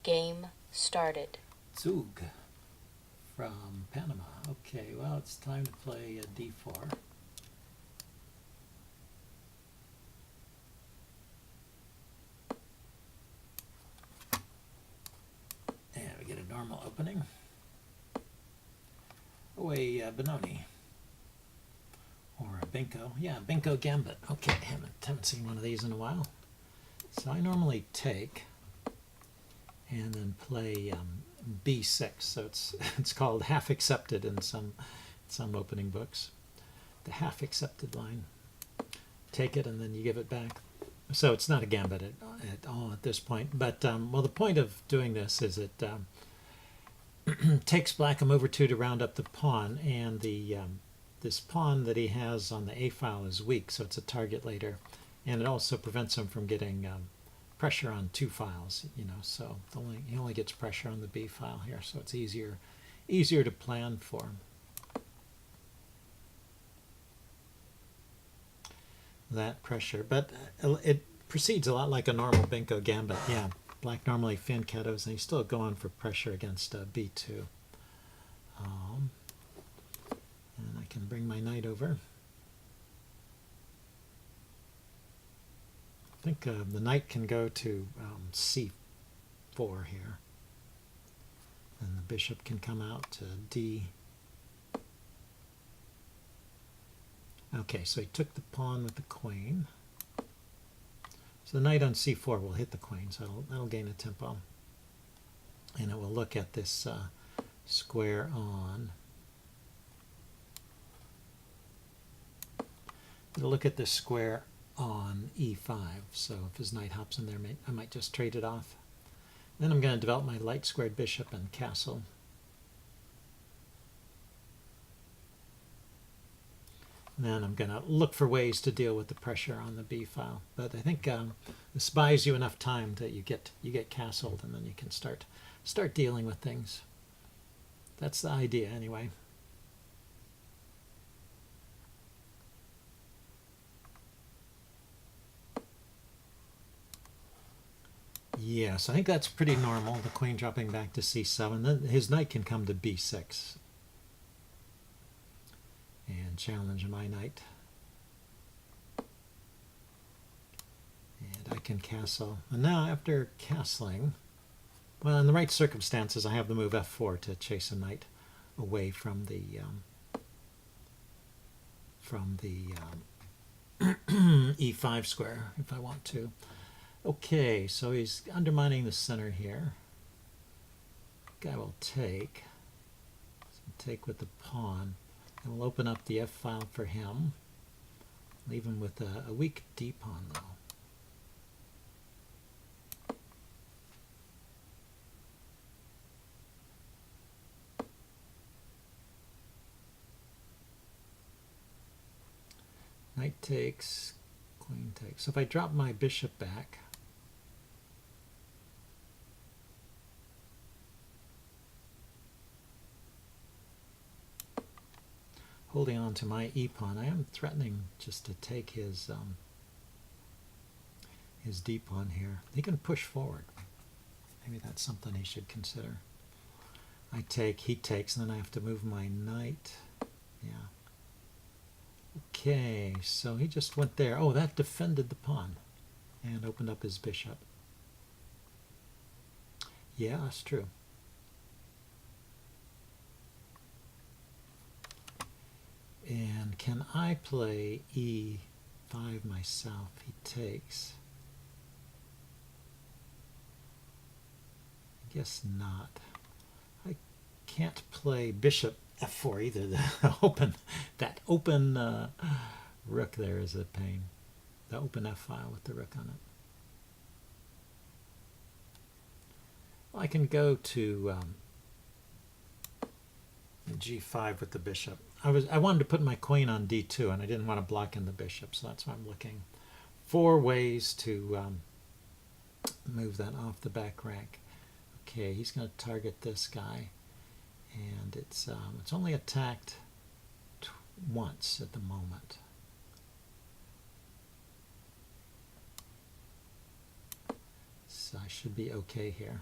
Game started. Zug from Panama. Okay, well, it's time to play a d4. And we get a normal opening. Oh, a Benoni. Or a Benko. Yeah, Benko gambit. Okay, haven't seen one of these in a while. So I normally take and then play b6. So it's called half accepted in some opening books. The half accepted line. Take it and then you give it back. So it's not a gambit at all at this point. But well, the point of doing this is it takes black a move or two to round up the pawn, and the this pawn that he has on the A file is weak, so it's a target later, and it also prevents him from getting pressure on two files. So he only gets pressure on the B file here, so it's easier to plan for. That pressure, but it proceeds a lot like a normal Benko gambit. Yeah, black normally fin-kettos, and he's still going for pressure against b2. And I can bring my knight over. I think the knight can go to c4 here, and the bishop can come out to d. Okay, so he took the pawn with the queen. So the knight on c4 will hit the queen, so that'll gain a tempo. And it will look at this square on. It'll look at this square on e5. So if his knight hops in there, I might just trade it off. Then I'm going to develop my light squared bishop and castle. And then I'm going to look for ways to deal with the pressure on the B file. But I think this buys you enough time that you get castled, and then you can start dealing with things. That's the idea anyway. Yes, I think that's pretty normal, the queen dropping back to c7. Then his knight can come to b6 and challenge my knight. And I can castle. And now after castling, well, in the right circumstances, I have the move f4 to chase a knight away from the e5 square if I want to. Okay, so he's undermining the center here. Guy will take. So take with the pawn. And we'll open up the F file for him. Leave him with a weak D pawn, though. Knight takes, queen takes. So if I drop my bishop back, holding on to my e-pawn, I am threatening just to take his d-pawn here. He can push forward. Maybe that's something he should consider. I take, he takes, and then I have to move my knight. Yeah. Okay, so he just went there. Oh, that defended the pawn and opened up his bishop. Yeah, that's true. And can I play e5 myself? He takes. I guess not. I can't play bishop f4 either. That open rook there is a pain. The open f file with the rook on it. Well, I can go to g5 with the bishop. I wanted to put my queen on d2, and I didn't want to block in the bishop, so that's why I'm looking for ways to move that off the back rank. Okay, he's going to target this guy, and it's only attacked once at the moment. So I should be okay here.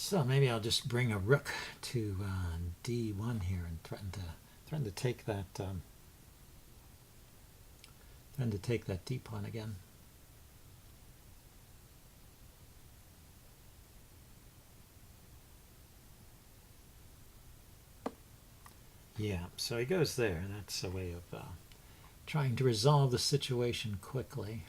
So maybe I'll just bring a rook to d1 here and threaten to take that d pawn again. Yeah, so he goes there. That's a way of trying to resolve the situation quickly.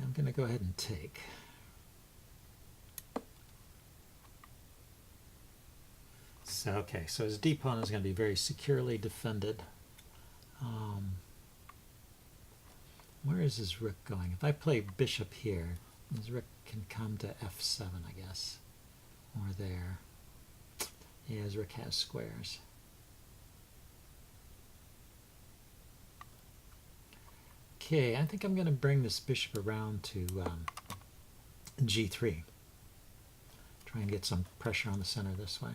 I'm going to go ahead and take. So, okay, so his d pawn is going to be very securely defended. Where is his rook going? If I play bishop here, his rook can come to f7, I guess. Or there. Yeah, his rook has squares. Okay, I think I'm going to bring this bishop around to g3. Try and get some pressure on the center this way.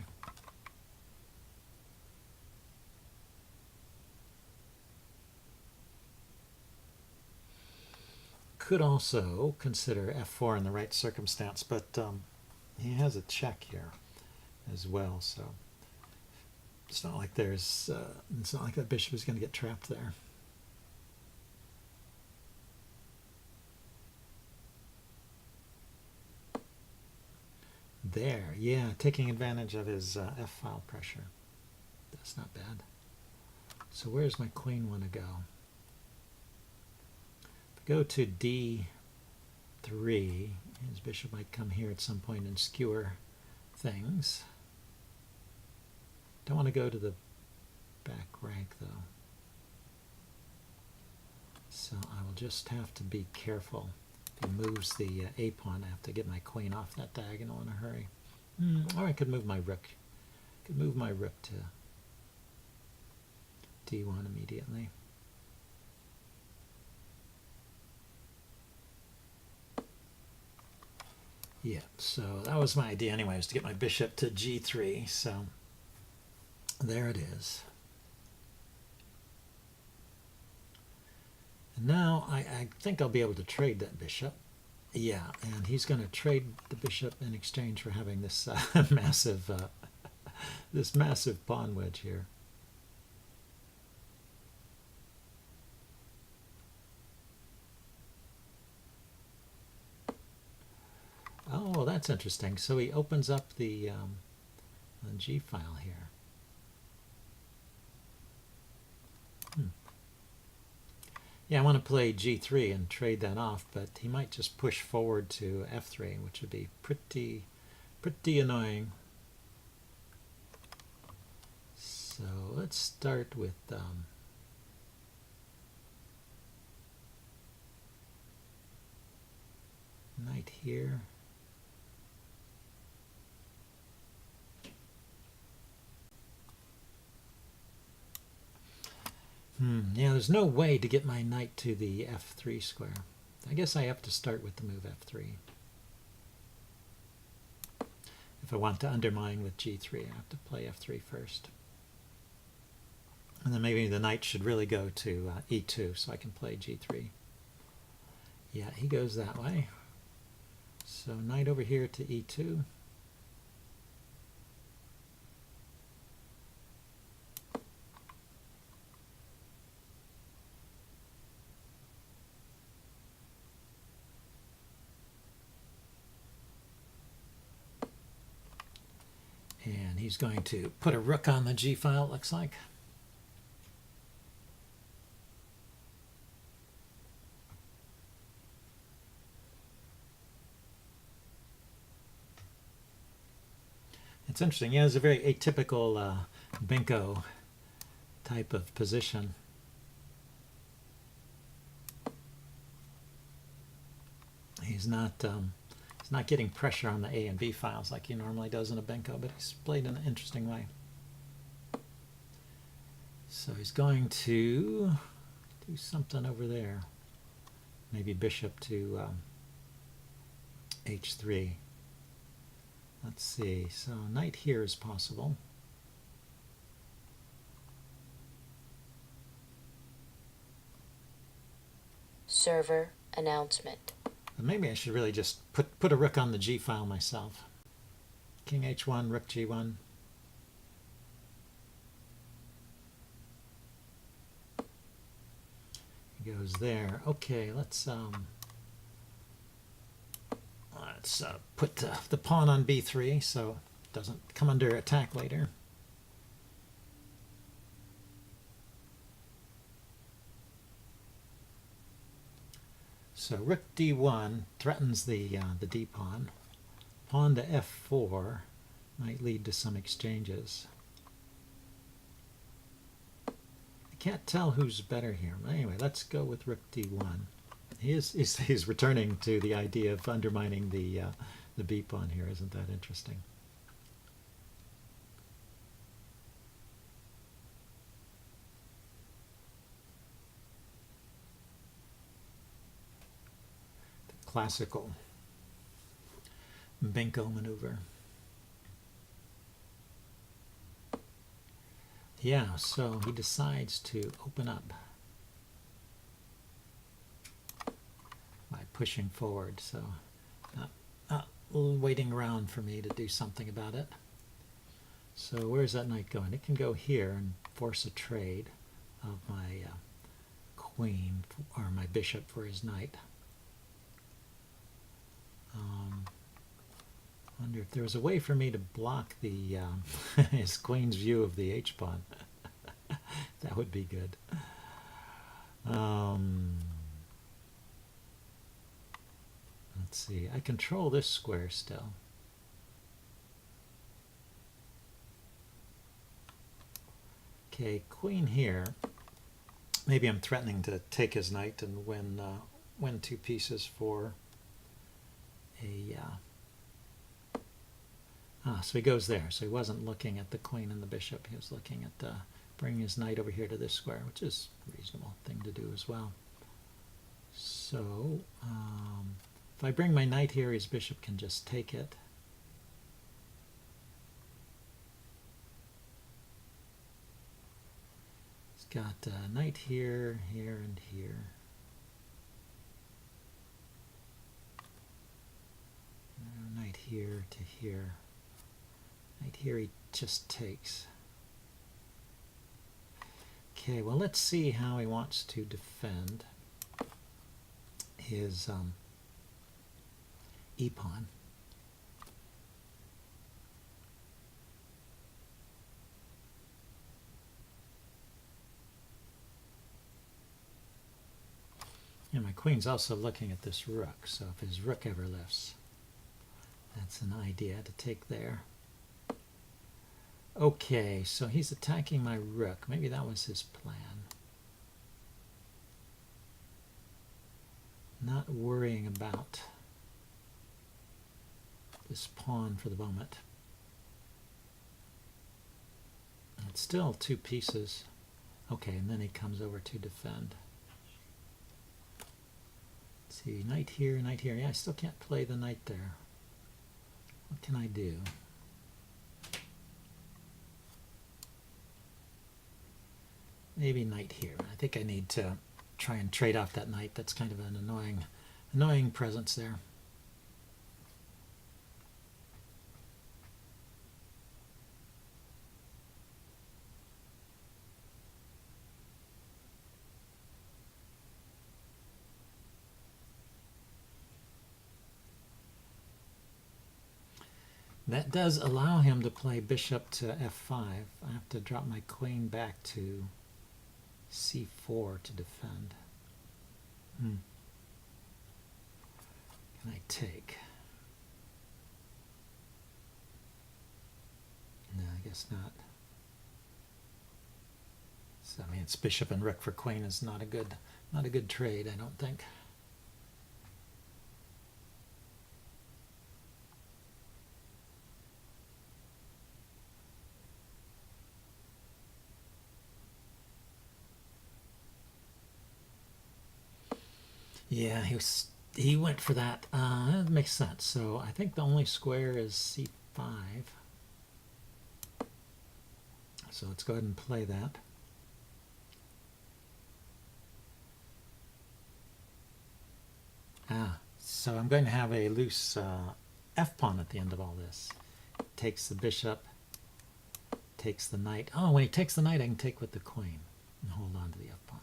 Could also consider f4 in the right circumstance, but he has a check here as well, so it's not like it's not like that bishop is going to get trapped there. There, yeah, taking advantage of his f-file pressure. That's not bad. So where's my queen want to go? Go to d3, his bishop might come here at some point and skewer things. Don't want to go to the back rank though. So I will just have to be careful. If he moves the a pawn, I have to get my queen off that diagonal in a hurry. Or I could move my rook. Could move my rook to d1 immediately. Yeah, so that was my idea anyway, was to get my bishop to g3, so there it is. And now I think I'll be able to trade that bishop. Yeah, and he's going to trade the bishop in exchange for having this massive pawn wedge here. Oh, that's interesting. So he opens up the G file here. Yeah, I want to play G3 and trade that off, but he might just push forward to F3, which would be pretty annoying. So let's start with knight here. Yeah, there's no way to get my knight to the f3 square. I guess I have to start with the move f3. If I want to undermine with g3, I have to play f3 first. And then maybe the knight should really go to e2 so I can play g3. Yeah, he goes that way. So knight over here to e2. And he's going to put a rook on the G file, it looks like. It's interesting. Yeah, it's a very atypical Benko type of position. He's not getting pressure on the A and B files like he normally does in a Benko, but he's played in an interesting way. So he's going to do something over there. Maybe bishop to h3. Let's see. So knight here is possible. Server announcement. Maybe I should really just put a rook on the G file myself. King H1, rook G1. He goes there. Okay, let's put the pawn on B3 so it doesn't come under attack later. So rook D1 threatens the D pawn. Pawn to F4 might lead to some exchanges. I can't tell who's better here. But anyway, let's go with rook D1. He's returning to the idea of undermining the B pawn here. Isn't that interesting? The classical Benko maneuver. Yeah, so he decides to open up by pushing forward, so not waiting around for me to do something about it. So where's that knight going? It can go here and force a trade of my queen or my bishop for his knight. Wonder if there was a way for me to block the his queen's view of the H-pawn. That would be good. Let's see. I control this square still. Okay, queen here. Maybe I'm threatening to take his knight and win two pieces for a... so he goes there. So he wasn't looking at the queen and the bishop. He was looking at bringing his knight over here to this square, which is a reasonable thing to do as well. So if I bring my knight here, his bishop can just take it. He's got a knight here, here, and here. Knight here to here. Right here he just takes. Okay, well let's see how he wants to defend his e-pawn. And my queen's also looking at this rook, so if his rook ever lifts, that's an idea to take there. Okay, so he's attacking my rook. Maybe that was his plan. Not worrying about this pawn for the moment. It's still two pieces. Okay, and then he comes over to defend. Let's see, knight here, knight here. Yeah, I still can't play the knight there. What can I do? Maybe knight here. I think I need to try and trade off that knight. That's kind of an annoying presence there. That does allow him to play bishop to f5. I have to drop my queen back to c4 to defend. Can I take? No, I guess not. So I mean, it's bishop and rook for queen is not a good trade, I don't think. Yeah, he went for that. That makes sense. So I think the only square is c5. So let's go ahead and play that. So I'm going to have a loose f-pawn at the end of all this. Takes the bishop, takes the knight. Oh, when he takes the knight, I can take with the queen and hold on to the f-pawn.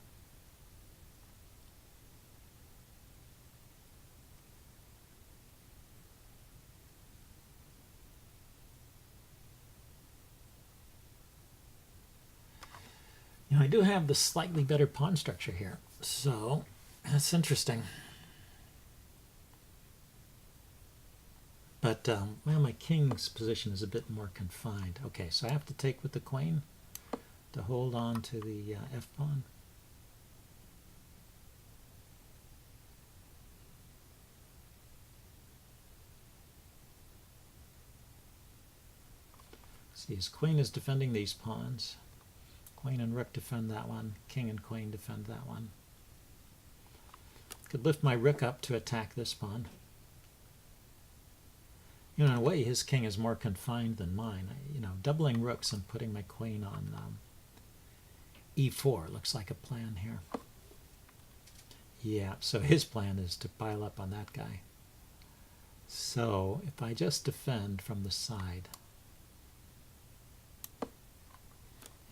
You know, I do have the slightly better pawn structure here, so that's interesting. But, well, my king's position is a bit more confined. Okay, so I have to take with the queen to hold on to the f-pawn. See, his queen is defending these pawns. Queen and rook defend that one. King and queen defend that one. Could lift my rook up to attack this pawn. You know, in a way, his king is more confined than mine. You know, doubling rooks and putting my queen on e4 looks like a plan here. Yeah, so his plan is to pile up on that guy. So if I just defend from the side, and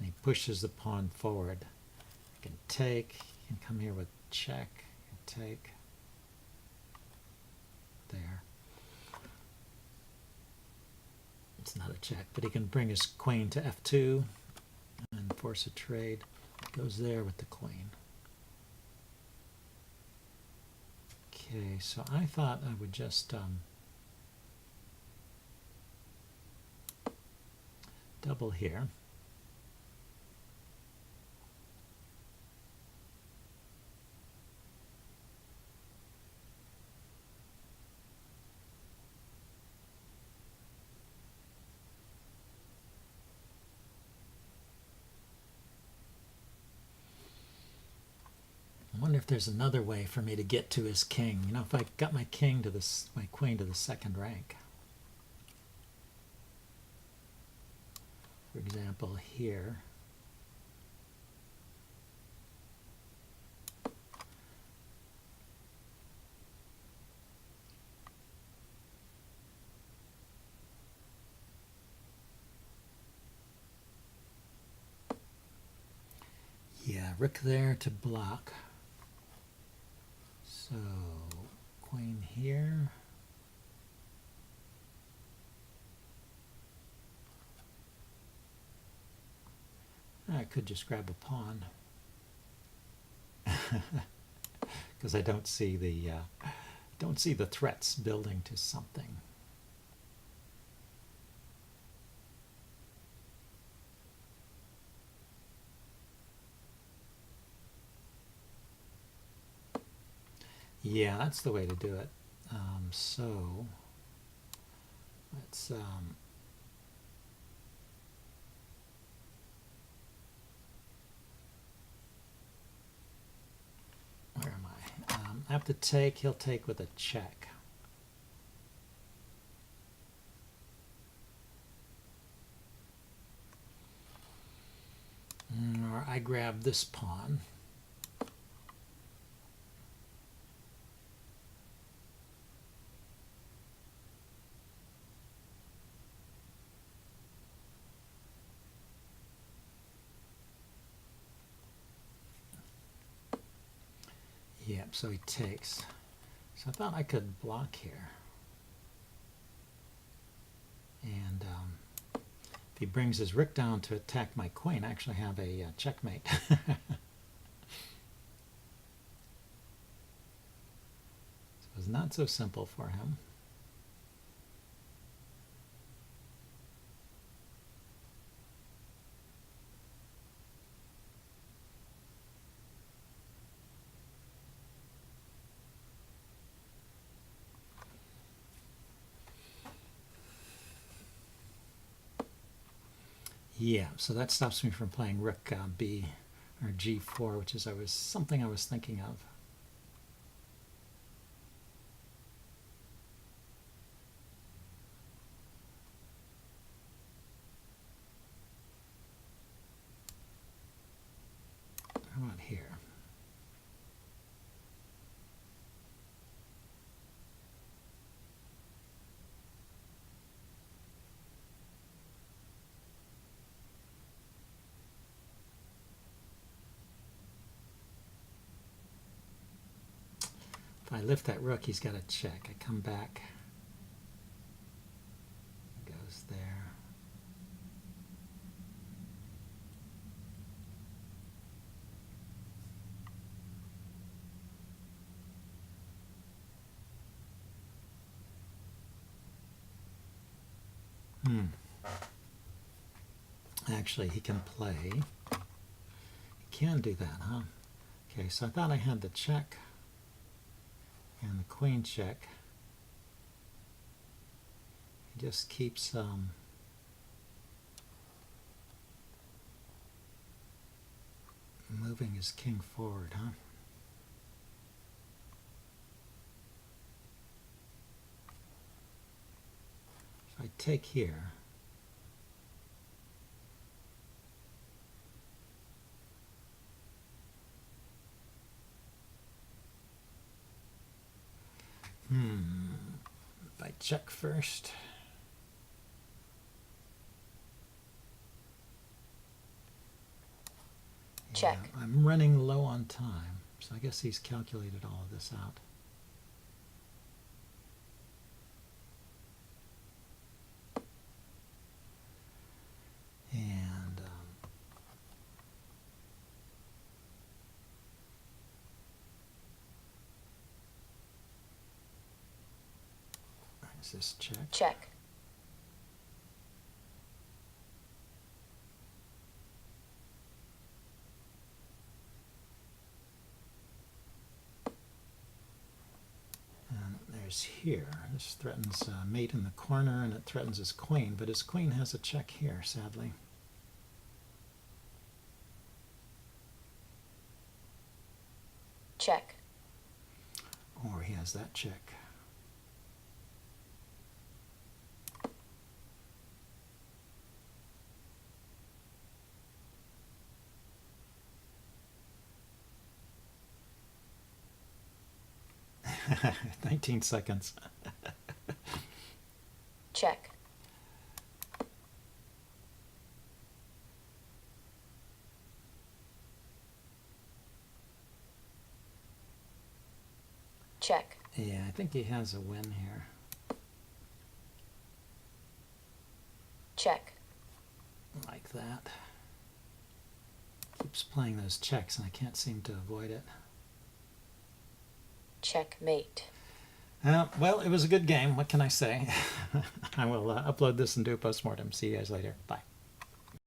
he pushes the pawn forward, I can take, I can come here with check, and take, there. It's not a check, but he can bring his queen to f2 and force a trade. Goes there with the queen. Okay, so I thought I would just double here. I wonder if there's another way for me to get to his king. You know, if I got my king to this, my queen to the second rank. For example, here. Yeah, rook there to block. So, queen here. I could just grab a pawn. Because I don't see the threats building to something. Yeah, that's the way to do it. So let's where am I? I have to take. He'll take with a check. Or I grab this pawn. Yep, so he takes. So I thought I could block here. And if he brings his rook down to attack my queen, I actually have a checkmate. So it was not so simple for him. Yeah, so that stops me from playing rook b or g4, which is something I was thinking of. How about here? I lift that rook, he's got a check. I come back. It goes there. Actually, he can play. He can do that, huh? Okay, so I thought I had the check and the queen check. He just keeps moving his king forward, huh? If I take here, if I check first, Check. yeah, I'm running low on time, so I guess he's calculated all of this out. And is this check? Check. And there's here. This threatens mate in the corner, and it threatens his queen, but his queen has a check here, sadly. Check. Or he has that check. "19 seconds. Check. Check. Yeah, I think he has a win here. Check. Like that. Keeps playing those checks, and I can't seem to avoid it. Checkmate. Well, it was a good game. What can I say? I will upload this and do a postmortem. See you guys later. Bye.